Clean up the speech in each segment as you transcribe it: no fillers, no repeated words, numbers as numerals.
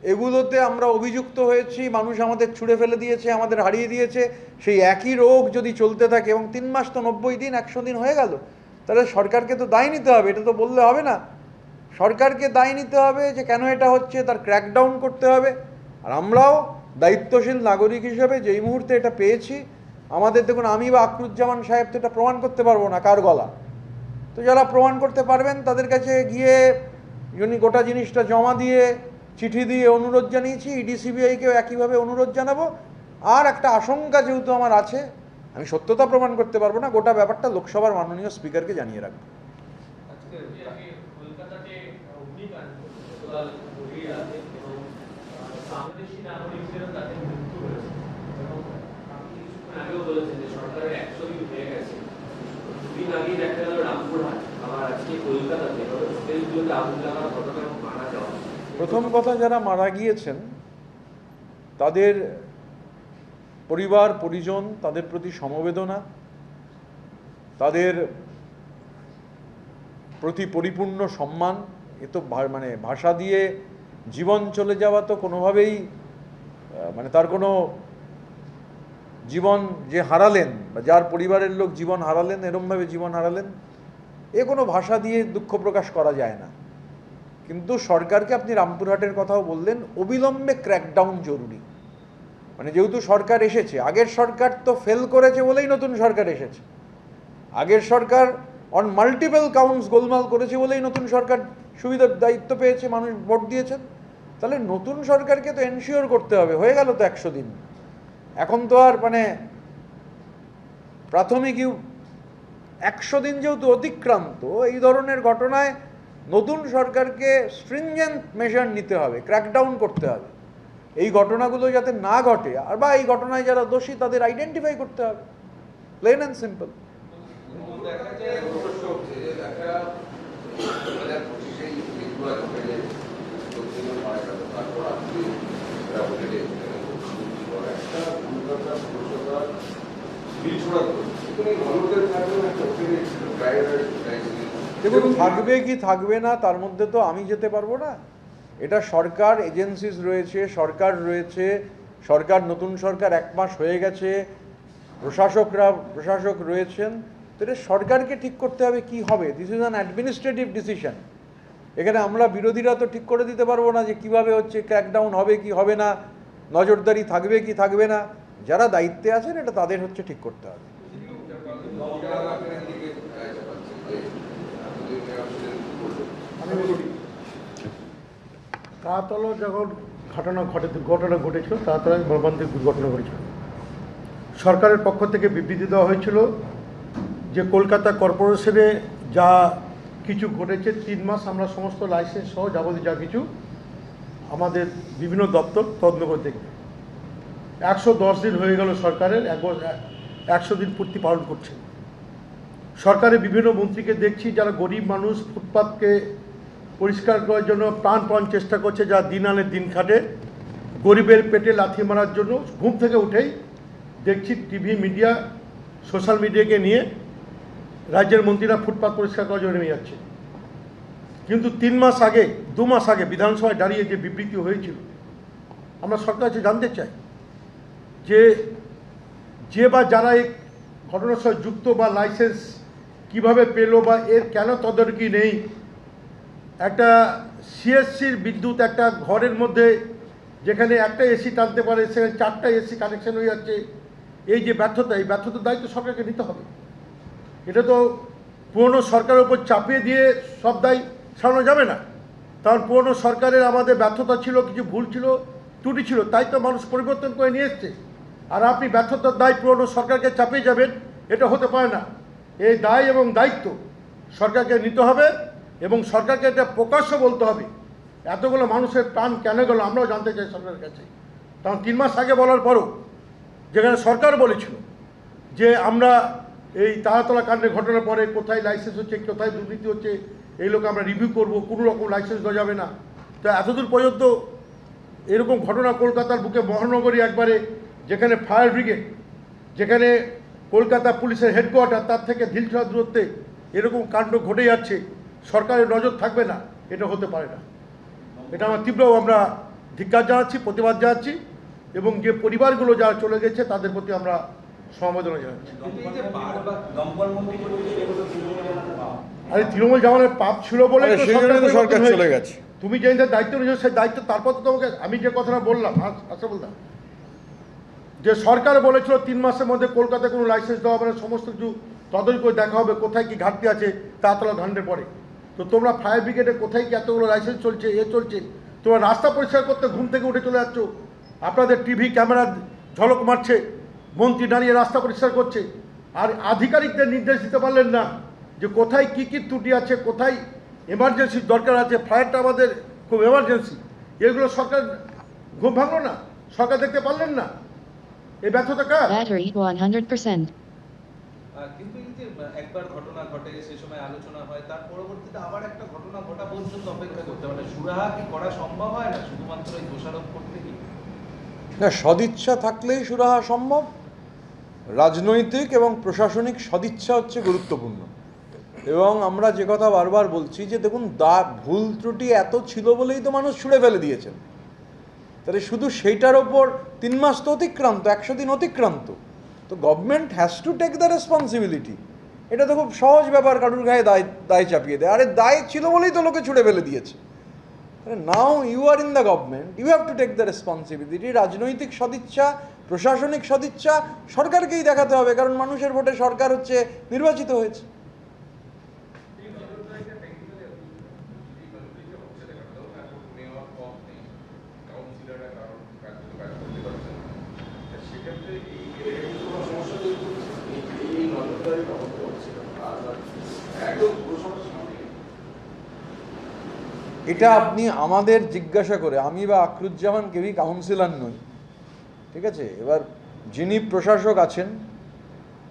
এগুলোতে আমরা অভিযুক্ত হয়েছি, মানুষ আমাদের ছুঁড়ে ফেলে দিয়েছে, আমাদের হারিয়ে দিয়েছে। সেই একই রোগ যদি চলতে থাকে, এবং 3 মাস তো 90 দিন 100 দিন হয়ে গেল, তাহলে সরকারকে তো দায় নিতে হবে, এটা তো বললে হবে না। সরকারকে দায় নিতে হবে যে কেন এটা হচ্ছে, তার ক্র্যাকডাউন করতে হবে। আর আমরাও দায়িত্বশীল নাগরিক হিসেবে যেই মুহূর্তে এটা পেয়েছি, আমাদের দেখুন, আমি বা আকরুজ্জামান সাহেব তো এটা প্রমাণ করতে পারবো না কার গলা। তো যারা প্রমাণ করতে পারবেন তাদের কাছে গিয়ে গোটা জিনিসটা জমা দিয়ে, চিঠি দিয়ে অনুরোধ জানিয়েছি। ইডি সিবিআইকেও একইভাবে অনুরোধ জানাবো। আর একটা আশঙ্কা যেহেতু আমার আছে, আমি সত্যতা প্রমাণ করতে পারবো না, গোটা ব্যাপারটা লোকসভার মাননীয় স্পিকারকে জানিয়ে রাখবো। প্রথম কথা, যারা মারা গিয়েছেন তাদের পরিবার পরিজন, তাদের প্রতি সমবেদনা, তাদের প্রতি পরিপূর্ণ সম্মান। এ তো মানে ভাষা দিয়ে জীবন চলে যাওয়া তো কোনোভাবেই, মানে তার কোনো জীবন যে হারালেন বা যার পরিবারের লোক জীবন হারালেন, এরমভাবে জীবন হারালেন, এ কোনো ভাষা দিয়ে দুঃখ প্রকাশ করা যায় না। কিন্তু সরকারকে, আপনি রামপুরহাটের কথাও বললেন, অবিলম্বে ক্র্যাকডাউন জরুরি। মানে যেহেতু সরকার এসেছে, আগের সরকার তো ফেল করেছে বলেই নতুন সরকার এসেছে। আগের সরকার অন মাল্টিপল কাউন্টস গোলমাল করেছে বলেই নতুন সরকার সুবিধার দায়িত্ব পেয়েছে, মানুষ ভোট দিয়েছেন। তাহলে নতুন সরকারকে তো এনশিওর করতে হবে। হয়ে গেল তো 100 দিন, এখন তো আর মানে প্রাথমিক 100 দিন যেহেতু অতিক্রান্ত, এই ধরনের ঘটনায় নতুন সরকারকে স্ট্রিনজেন্ট মেজার নিতে হবে, ক্র্যাকডাউন করতে হবে। এই ঘটনাগুলো যাতে না ঘটে, আর বা এই ঘটনায় যারা দোষী তাদের আইডেন্টিফাই করতে হবে, প্লেন অ্যান্ড সিম্পল। দেখুন, থাকবে কি থাকবে না তার মধ্যে তো আমি যেতে পারবো না। এটা সরকার, এজেন্সিস রয়েছে, সরকার রয়েছে, সরকার, নতুন সরকার 1 মাস হয়ে গেছে, প্রশাসক রয়েছেন। তো এটা সরকারকে ঠিক করতে হবে কি হবে। This is an administrative decision. এখানে আমরা বিরোধীরা তো ঠিক করে দিতে পারবো না যে কিভাবে হচ্ছে, ক্র্যাকডাউন হবে কি হবে না, নজরদারি থাকবে কি থাকবে না। যারা দায়িত্বে আছেন এটা তাদের হচ্ছে ঠিক করতে হবে। তাঁতলা যখন ঘটনা ঘটেছিল, তাঁতলায় মর্মান্তিক দুর্ঘটনা ঘটেছিল, সরকারের পক্ষ থেকে বিবৃতি দেওয়া হয়েছিল যে কলকাতা কর্পোরেশনে যা কিছু ঘটেছে 3 মাস আমরা সমস্ত লাইসেন্স সহ যাবতীয় যা কিছু আমাদের বিভিন্ন দপ্তর তদন্ত করে দেখবে। 110 দিন হয়ে গেল সরকারের, 100 দিন পূর্তি পালন করছে। সরকারের বিভিন্ন মন্ত্রীকে দেখছি যারা গরিব মানুষ, ফুটপাতকে পরিষ্কার করার জন্য প্রাণপণ চেষ্টা করছে, যা দিন আনে দিন খাটে, গরিবের পেটে লাথি মারার জন্য ঘুম থেকে উঠেই দেখছি টিভি মিডিয়া, সোশ্যাল মিডিয়াকে নিয়ে রাজ্যের মন্ত্রীরা ফুটপাত পরিষ্কার করার জন্য নেমে যাচ্ছে। কিন্তু 2 মাস আগে বিধানসভায় দাঁড়িয়ে যে বিবৃতি হয়েছিল, আমরা সরকার কাছে জানতে চাই যে বা যারা এই ঘটনার সাথে যুক্ত বা লাইসেন্স কিভাবে পেলো বা এর কেন তদারকি নেই। একটা সিএসসির বিদ্যুৎ একটা ঘরের মধ্যে যেখানে একটা এসি টানতে পারে সেখানে 4টা এসি কানেকশন হয়ে যাচ্ছে। এই যে ব্যর্থতা, এই ব্যর্থতার দায়িত্ব সরকারকে নিতে হবে। এটা তো পুরনো সরকারের উপর চাপিয়ে দিয়ে সব দায় সারানো যাবে না। কারণ পুরনো সরকারের আমাদের ব্যর্থতা ছিল, কিছু ভুল ছিল, ত্রুটি ছিল, তাই তো মানুষ পরিবর্তন করে নিয়ে এসছে। আর আপনি ব্যর্থতার দায় পুরনো সরকারকে চাপিয়ে যাবেন, এটা হতে পারে না। এই দায় এবং দায়িত্ব সরকারকে নিতে হবে এবং সরকারকে এটা প্রকাশ্য বলতে হবে এতগুলো মানুষের প্রাণ কেন গেল আমরাও জানতে চাই সরকারের কাছে। কারণ 3 মাস আগে বলার পরও যেখানে সরকার বলেছিল যে আমরা এই তারাতলা কাণ্ডের ঘটনার পরে কোথায় লাইসেন্স হচ্ছে, কোথায় দুর্নীতি হচ্ছে, এই লোক আমরা রিভিউ করব, কোনো রকম লাইসেন্স দেওয়া যাবে না। তো এতদূর পর্যন্ত এরকম ঘটনা কলকাতার বুকে মহানগরী একবারে, যেখানে ফায়ার ব্রিগেড, যেখানে কলকাতা পুলিশের হেডকোয়ার্টার, তার থেকে ঢিলছোড়া দূরত্বে এরকম কাণ্ড ঘটে যাচ্ছে, সরকারের নজর থাকবে না, এটা হতে পারে না। এটা আমরা তীব্র ধিক্কার জানাচ্ছি, প্রতিবাদ জানাচ্ছি, এবং যে পরিবারগুলো যারা চলে গেছে তাদের প্রতি আমরা সমবেদনা জানাচ্ছি। আরে তৃণমূল জামানের পাপ ছিল বলে তো সরকার পরিবর্তন চলে হয়েছে। গেছে। তুমি যে দায়িত্ব নিয়েছো সেই দায়িত্ব, তারপর তো তোমাকে আমি যে কথাটা বললাম বলতাম যে সরকার বলেছিল 3 মাসের মধ্যে কলকাতায় কোনো লাইসেন্স দেওয়া হবে না, সমস্ত কিছু তদন্ত করে দেখা হবে কোথায় কি ঘাটতি আছে, তাতলা ধান্ডে পড়ে। তো তোমরা ফায়ার ব্রিগেডে কোথায় কি এতগুলো লাইসেন্স চলছে, চলছে, তোমরা রাস্তা পরিষ্কার করতে ঘুম থেকে উঠে চলে যাচ্ছ, আপনাদের টিভি ক্যামেরা ঝলক মারছে, মন্ত্রী দাঁড়িয়ে রাস্তা পরিষ্কার করছে, আর আধিকারিকদের নির্দেশ দিতে পারলেন না যে কোথায় কি কি ত্রুটি আছে, কোথায় এমার্জেন্সির দরকার আছে, ফায়ারটা আমাদের খুব এমার্জেন্সি, এগুলো সরকার ঘুম ভাঙলো না, সরকার দেখতে পারলেন না, এই ব্যর্থতা কার? Battery 100%. কিন্তু এই যে একবার ঘটনা ঘটে, সে সময় আলোচনা হয়, তার পরবর্তীতে আবার একটা ঘটনা ঘটা পর্যন্ত অপেক্ষা করতে পারে, সুরাহা কি করা সম্ভব হয় না শুধুমাত্র এই দোষারোপ করতে কি? না, সদিচ্ছা থাকলেই সুরাহা সম্ভব। রাজনৈতিক এবং প্রশাসনিক সদিচ্ছা হচ্ছে গুরুত্বপূর্ণ। এবং আমরা যে কথা বারবার বলছি যে দেখুন, ভুল ত্রুটি এত ছিল বলেই তো মানুষ ছুঁড়ে ফেলে দিয়েছেন। তাহলে শুধু সেইটার ওপর 3 মাস তো অতিক্রান্ত, 100 দিন অতিক্রান্ত। তো government has to take the responsibility. এটা তো খুব সহজ ব্যাপার, কারুর গায়ে দায় চাপিয়ে দেয়। আরে দায় ছিল বলেই তো লোকে ছুঁড়ে ফেলে দিয়েছে। Now you are in the government, you have to take the responsibility. রাজনৈতিক সদিচ্ছা, প্রশাসনিক সদিচ্ছা সরকারকেই দেখাতে হবে, কারণ মানুষের ভোটে সরকার হচ্ছে নির্বাচিত হয়েছে। এটা আপনি আমাদের জিজ্ঞাসা করে, আমি বা আখরুজ্জামান কেউই কাউন্সিলর নই, ঠিক আছে? এবার যিনি প্রশাসক আছেন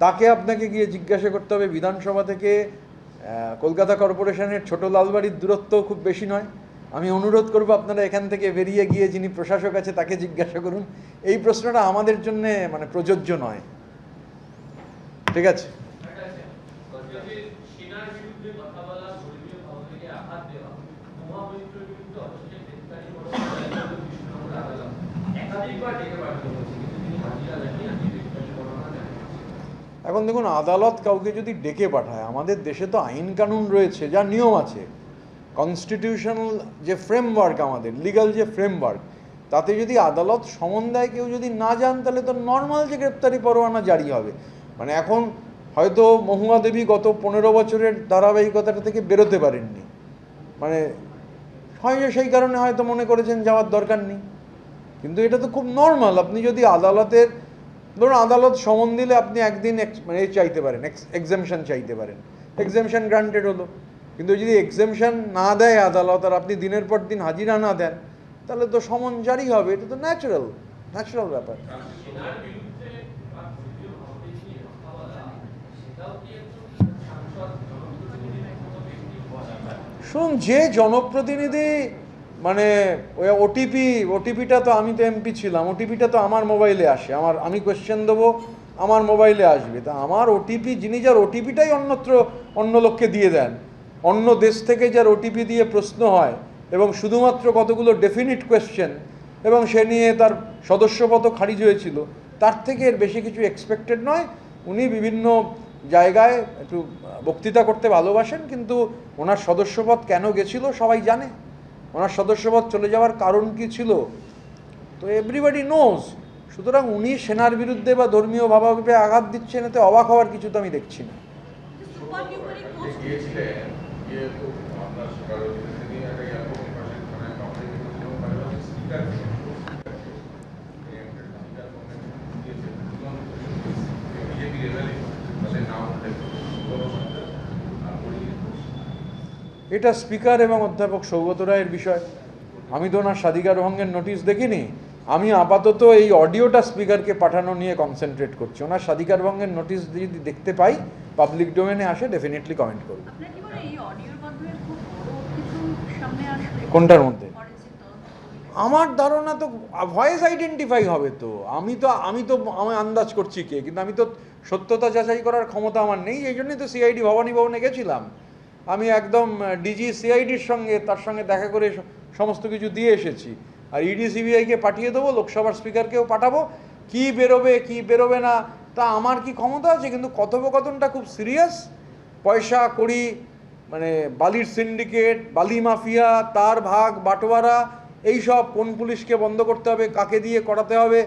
তাকে আপনাকে গিয়ে জিজ্ঞাসা করতে হবে। বিধানসভা থেকে কলকাতা কর্পোরেশনের ছোট লালবাড়ির দূরত্ব খুব বেশি নয়। আমি অনুরোধ করব আপনারা এখান থেকে বেরিয়ে গিয়ে যিনি প্রশাসক আছে তাকে জিজ্ঞাসা করুন। এই প্রশ্নটা আমাদের জন্যে মানে প্রযোজ্য নয়, ঠিক আছে? এখন দেখুন, আদালত কাউকে যদি ডেকে পাঠায়, আমাদের দেশে তো আইন কানুন রয়েছে, যা নিয়ম আছে, কনস্টিটিউশনাল যে ফ্রেমওয়ার্ক, আমাদের লিগ্যাল যে ফ্রেমওয়ার্ক, তাতে যদি আদালত সমন দেয়, কেউ যদি না যান, তাহলে তো নর্মাল যে গ্রেপ্তারি পরোয়ানা জারি হবে। মানে এখন হয়তো মহুয়া দেবী গত 15 বছরের ধারাবাহিকতাটা থেকে বেরোতে পারেননি, মানে হয়তো সেই কারণে হয়তো মনে করেছেন যাওয়ার দরকার নেই। কিন্তু এটা তো খুব নর্মাল। আপনি যদি আদালতের, ধরুন আদালত সমন দিলে আপনি একদিন মানে চাইতে পারেন, এক্সেমশন চাইতে পারেন, এক্সেমশন গ্রান্টেড হলো। কিন্তু যদি এক্সেমশন না দেয় আদালত, আর আপনি দিনের পর দিন হাজিরা না দেন, তাহলে তো সমন জারি হবে। এটা তো ন্যাচারাল ব্যাপার। শুনুন, যে জনপ্রতিনিধি মানে ওই ওটিপিটা তো, আমি তো এমপি ছিলাম, ওটিপিটা তো আমার মোবাইলে আসে, আমি কোয়েশ্চেন দেবো, আমার মোবাইলে আসবে। তা আমার ওটিপি, যিনি যার ওটিপিটাই অন্য লোককে দিয়ে দেন, অন্য দেশ থেকে যার ওটিপি দিয়ে প্রশ্ন হয়, এবং শুধুমাত্র কতগুলো ডেফিনিট কোয়েশ্চেন, এবং সে নিয়ে তার সদস্যপদ খারিজ হয়েছিল, তার থেকে এর বেশি কিছু এক্সপেক্টেড নয়। উনি বিভিন্ন জায়গায় একটু বক্তৃতা করতে ভালোবাসেন, কিন্তু ওনার সদস্যপদ কেন গেছিল সবাই জানে, ওনার সদস্যপদ চলে যাওয়ার কারণ কি ছিল, তো এভরিবডি নোজ। সুতরাং উনি সেনার বিরুদ্ধে বা ধর্মীয় ভাবাবেগে আঘাত দিচ্ছেন, এতে অবাক হওয়ার কিছু তো আমি দেখছি না। এটা স্পিকার এবং অধ্যাপক সৌগত রায়ের বিষয়। আমি তো ওনার স্বাধিকার ভঙ্গের নোটিশ দেখিনি। আমি আপাতত এই অডিওটা স্পিকারকে পাঠানো নিয়ে কনসেন্ট্রেট করছি। ওনার স্বাধিকার ভঙ্গের নোটিশ যদি দেখতে পাই, পাবলিক ডোমেনে আসে, ডেফিনেটলি কমেন্ট করব। কোনটার মধ্যে? আমার ধারণা তো ভয়েস আইডেন্টিফাই হবে। তো আমি আন্দাজ করছি কে, কিন্তু আমি তো সত্যতা যাচাই করার ক্ষমতা আমার নেই। এই জন্যই তো সিআইডি ভবানী ভবনে গেছিলাম। আমি একদম ডিজি সিআইডির সঙ্গে, তার সঙ্গে দেখা করে সমস্ত কিছু দিয়ে এসেছি। আর ইডি সিবিআইকে পাঠিয়ে দেবো, লোকসভার স্পিকারকেও পাঠাবো। কি বেরোবে কি বেরোবে না তা আমার কি ক্ষমতা আছে, কিন্তু কথোপকথনটা খুব সিরিয়াস। পয়সা কড়ি মানে বালির সিন্ডিকেট, বালি মাফিয়া, তার ভাগ বাটোয়ারা, এইসব কোন পুলিশকে বন্ধ করতে হবে, কাকে দিয়ে করাতে হবে,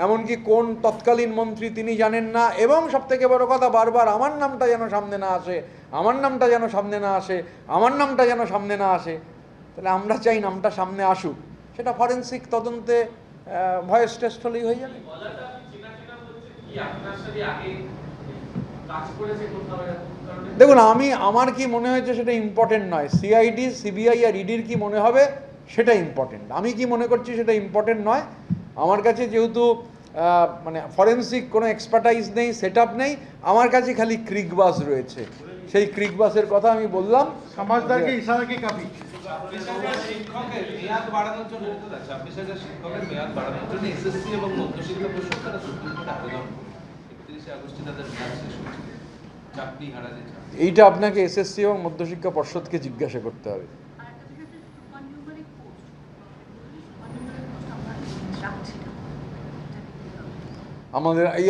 এমনকি কোন তৎকালীন মন্ত্রী তিনি জানেন না। এবং সবথেকে বড় কথা, বারবার আমার নামটা যেন সামনে না আসে, আমার নামটা যেন সামনে না আসে, আমার নামটা যেন সামনে না আসে। তাহলে আমরা চাই নামটা সামনে আসুক, সেটা ফরেন্সিক তদন্তে ভয়েস টেস্ট হলেই হয়ে যাবে। দেখুন, আমার কি মনে হয়েছে সেটা ইম্পর্টেন্ট নয়। সিআইডি, সিবিআই আর ইডির কি মনে হবে সেটা ইম্পর্টেন্ট। আমি কি মনে করছি সেটা ইম্পর্টেন্ট নয়। আমার কাছে যেহেতু মানে ফরেন্সিক কোনো এক্সপার্টাইজ নেই, সেট আপ নেই, আমার কাছে খালি ক্রিকবাস রয়েছে। সেই ক্রিকবাসের কথা আমি বললাম। সমাজদারকে ইশারা কি কাফি? 26,000 শিক্ষকের মেয়াদ বাড়ানোর জন্য 26,000 শিক্ষকের মেয়াদ বাড়ানোর জন্য এসএসসি এবং মধ্যশিক্ষা পর্ষদ তারা সুপ্রিম কোর্টে আবেদন 31 আগস্টে তাদের মেয়াদ শেষ হচ্ছে। চাকরি হারা যে চাকরি, এইটা আপনাকে এসএসসি এবং মধ্যশিক্ষা পর্ষদকে জিজ্ঞাসা করতে হবে।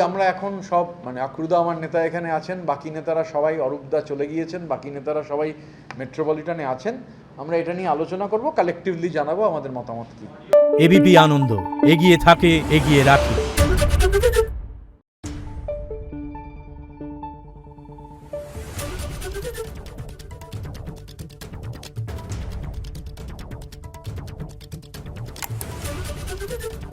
আমরা এখন সব মানে আক্রুদা আমার নেতা এখানে আছেন, বাকি নেতারা সবাই, অরূপদা চলে গিয়েছেন, বাকি নেতারা সবাই মেট্রোপলিটনে আছেন। আমরা এটা নিয়ে আলোচনা করব, কালেকটিভলি জানাবো আমাদের মতামত কি। এবিপি আনন্দ, এগিয়ে থাকে, এগিয়ে রাখে। Thank you.